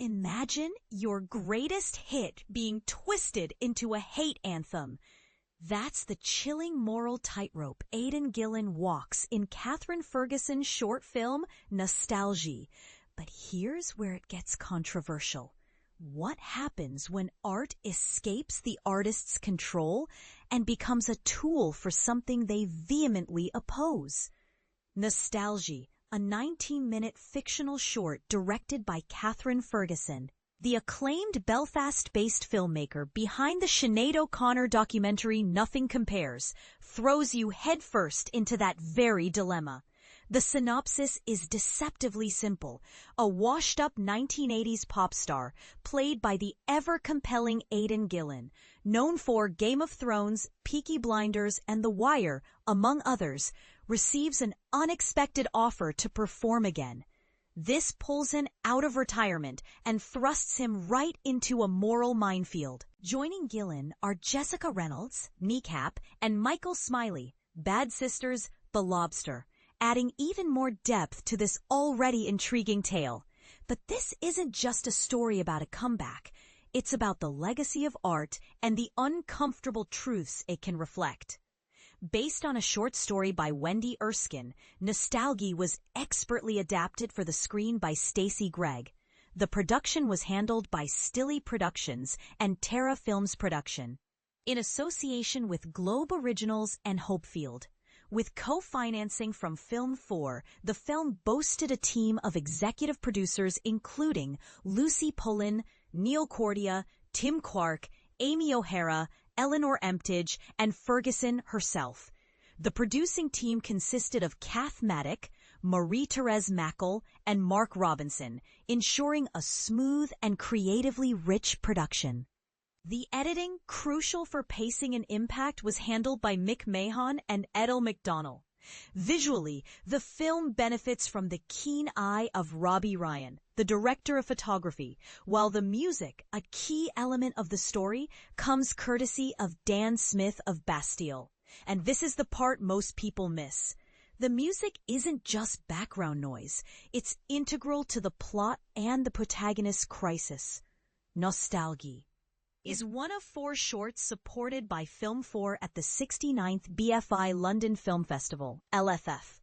Imagine your greatest hit being twisted into a hate anthem. That's the chilling moral tightrope Aidan Gillen walks in Kathryn Ferguson's short film, Nostalgie. But here's where it gets controversial. What happens when art escapes the artist's control and becomes a tool for something they vehemently oppose? Nostalgie, a 19-minute fictional short directed by Kathryn Ferguson, the acclaimed Belfast-based filmmaker behind the Sinéad O'Connor documentary Nothing Compares, throws you headfirst into that very dilemma. The synopsis is deceptively simple. A washed-up 1980s pop star, played by the ever-compelling Aidan Gillen, known for Game of Thrones, Peaky Blinders, and The Wire, among others, receives an unexpected offer to perform again. This pulls him out of retirement and thrusts him right into a moral minefield. Joining Gillen are Jessica Reynolds, Kneecap, and Michael Smiley, Bad Sisters, The Lobster, adding even more depth to this already intriguing tale. But this isn't just a story about a comeback. It's about the legacy of art and the uncomfortable truths it can reflect. Based on a short story by Wendy Erskine, Nostalgie was expertly adapted for the screen by Stacey Gregg. The production was handled by Stilly Productions and Terra Films Production, in association with Globe Originals and Hopefield. With co-financing from Film 4, the film boasted a team of executive producers including Lucy Pullen, Neil Cordia, Tim Quark, Amy O'Hara, Eleanor Emptage, and Ferguson herself. The producing team consisted of Kath Maddock, Marie-Therese Mackle, and Mark Robinson, ensuring a smooth and creatively rich production. The editing, crucial for pacing and impact, was handled by Mick Mahon and Edel McDonnell. Visually, the film benefits from the keen eye of Robbie Ryan, the director of photography, while the music, a key element of the story, comes courtesy of Dan Smith of Bastille. And this is the part most people miss. The music isn't just background noise. It's integral to the plot and the protagonist's crisis. Nostalgie is one of 4 shorts supported by Film 4 at the 69th BFI London Film Festival, LFF.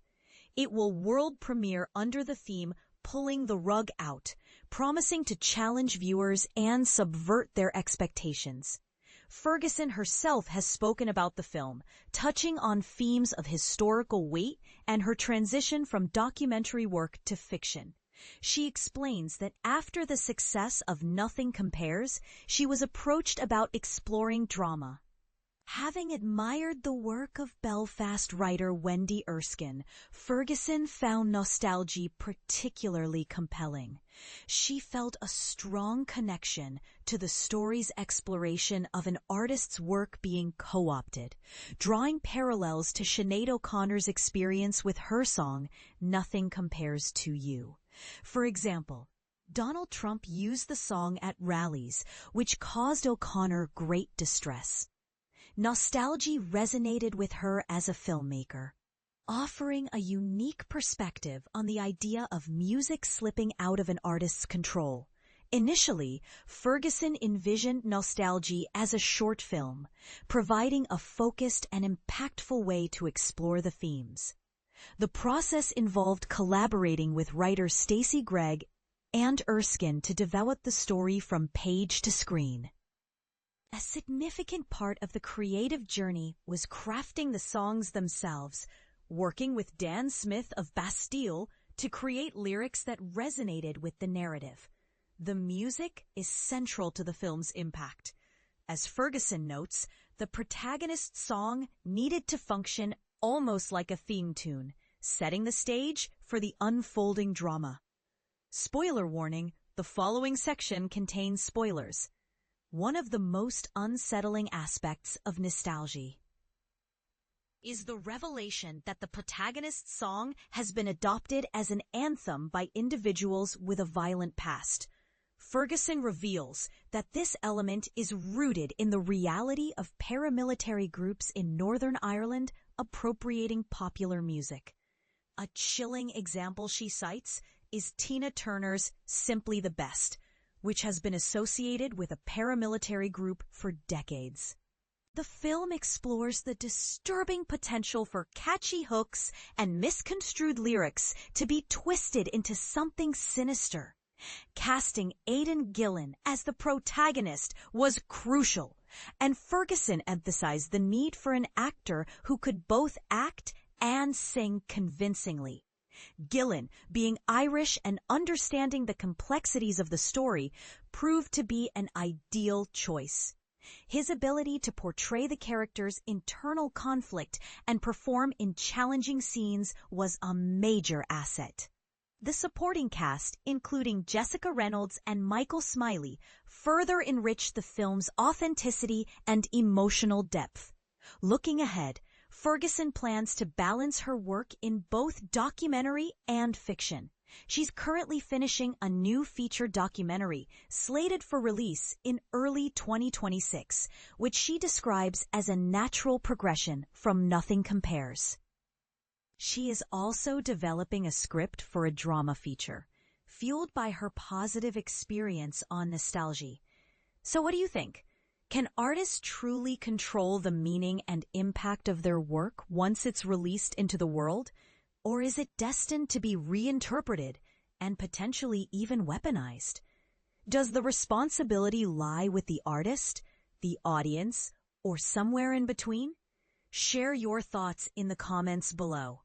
It will world premiere under the theme Pulling the Rug Out, promising to challenge viewers and subvert their expectations. Ferguson herself has spoken about the film, touching on themes of historical weight and her transition from documentary work to fiction. She explains that after the success of Nothing Compares, she was approached about exploring drama. Having admired the work of Belfast writer Wendy Erskine, Ferguson found Nostalgie particularly compelling. She felt a strong connection to the story's exploration of an artist's work being co-opted, drawing parallels to Sinéad O'Connor's experience with her song, Nothing Compares to You. For example, Donald Trump used the song at rallies, which caused O'Connor great distress. Nostalgie resonated with her as a filmmaker, offering a unique perspective on the idea of music slipping out of an artist's control. Initially, Ferguson envisioned Nostalgie as a short film, providing a focused and impactful way to explore the themes. The process involved collaborating with writers Stacey Gregg and Erskine to develop the story from page to screen. A significant part of the creative journey was crafting the songs themselves, working with Dan Smith of Bastille to create lyrics that resonated with the narrative. The music is central to the film's impact. As Ferguson notes, the protagonist's song needed to function almost like a theme tune, setting the stage for the unfolding drama. Spoiler warning, the following section contains spoilers. One of the most unsettling aspects of Nostalgie is the revelation that the protagonist's song has been adopted as an anthem by individuals with a violent past. Ferguson reveals that this element is rooted in the reality of paramilitary groups in Northern Ireland appropriating popular music. A chilling example she cites is Tina Turner's Simply the Best, which has been associated with a paramilitary group for decades. The film explores the disturbing potential for catchy hooks and misconstrued lyrics to be twisted into something sinister. Casting Aidan Gillen as the protagonist was crucial, and Ferguson emphasized the need for an actor who could both act and sing convincingly. Gillen, being Irish and understanding the complexities of the story, proved to be an ideal choice. His ability to portray the character's internal conflict and perform in challenging scenes was a major asset. The supporting cast, including Jessica Reynolds and Michael Smiley, further enriched the film's authenticity and emotional depth. Looking ahead, Ferguson plans to balance her work in both documentary and fiction. She's currently finishing a new feature documentary slated for release in early 2026, which she describes as a natural progression from Nothing Compares. She is also developing a script for a drama feature, fueled by her positive experience on Nostalgie. So what do you think? Can artists truly control the meaning and impact of their work once it's released into the world? Or is it destined to be reinterpreted and potentially even weaponized? Does the responsibility lie with the artist, the audience, or somewhere in between? Share your thoughts in the comments below.